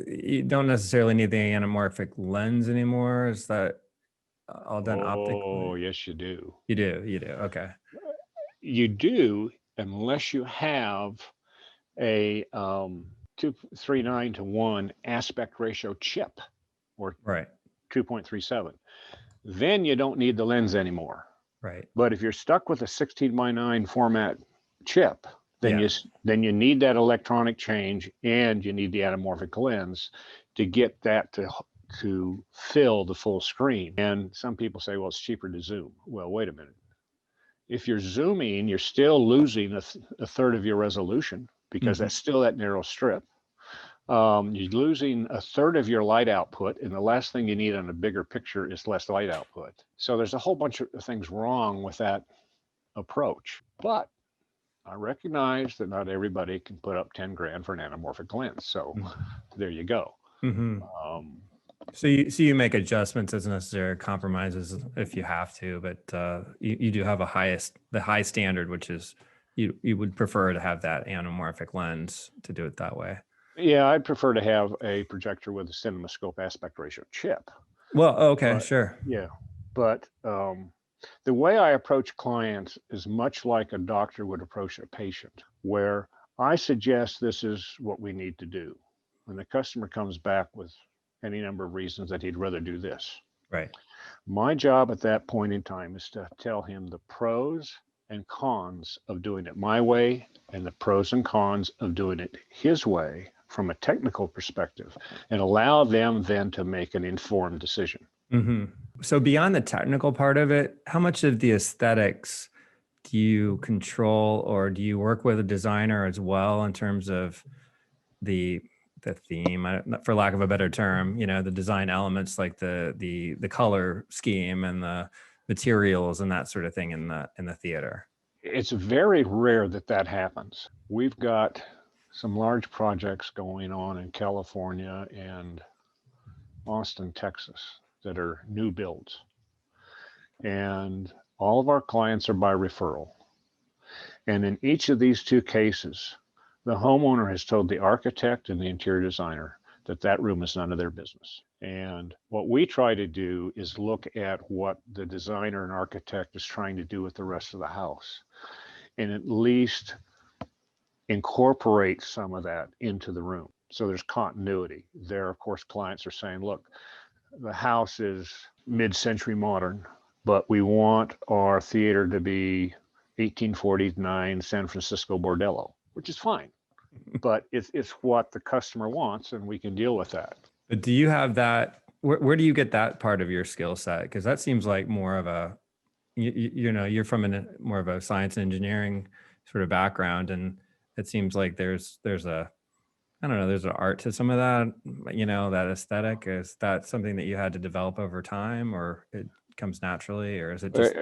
you don't necessarily need the anamorphic lens anymore. Is that all done optically? Oh, yes, you do. You do. You do. Okay. You do, unless you have a 239 to 1 aspect ratio chip or Right. 2.37. Then you don't need the lens anymore. Right. But if you're stuck with a 16:9 format chip, then Yeah. you need that electronic change and you need the anamorphic lens to get that to fill the full screen. And some people say, well, it's cheaper to zoom. Well, wait a minute. If you're zooming, you're still losing a third of your resolution because that's still that narrow strip. You're losing a third of your light output, and the last thing you need on a bigger picture is less light output. So there's a whole bunch of things wrong with that approach. But I recognize that not everybody can put up 10 grand for an anamorphic lens. So there you go. So you make adjustments as necessary, compromises if you have to, but you do have the high standard, which is you would prefer to have that anamorphic lens to do it that way. Yeah, I'd prefer to have a projector with a CinemaScope aspect ratio chip. Well, okay, But sure. yeah, but the way I approach clients is much like a doctor would approach a patient, where I suggest this is what we need to do. And the customer comes back with any number of reasons that he'd rather do this. Right. My job at that point in time is to tell him the pros and cons of doing it my way and the pros and cons of doing it his way from a technical perspective, and allow them then to make an informed decision. So beyond the technical part of it, how much of the aesthetics do you control, or do you work with a designer as well in terms of the theme, for lack of a better term, the design elements like the color scheme and the materials and that sort of thing in the theater? It's very rare that happens. We've got some large projects going on in California and Austin, Texas, that are new builds. And all of our clients are by referral. And in each of these two cases, the homeowner has told the architect and the interior designer that room is none of their business. And what we try to do is look at what the designer and architect is trying to do with the rest of the house, and at least incorporate some of that into the room. So there's continuity. There, of course, clients are saying, look, the house is mid-century modern, but we want our theater to be 1849 San Francisco Bordello, which is fine. But it's what the customer wants, and we can deal with that. But do you have that? Where do you get that part of your skill set? Because that seems like more of a, you're from more of a science and engineering sort of background, and it seems like there's an art to some of that, that aesthetic. Is that something that you had to develop over time, or it comes naturally, or is it just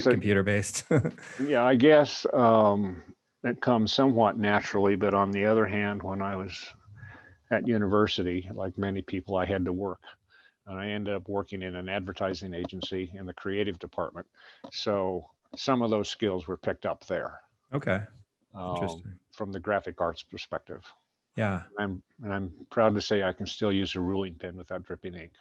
computer based? Yeah, I guess it comes somewhat naturally, but on the other hand, when I was at university, like many people, I had to work. And I ended up working in an advertising agency in the creative department. So some of those skills were picked up there. Okay. Interesting. From the graphic arts perspective. Yeah. And I'm proud to say I can still use a ruling pen without dripping ink.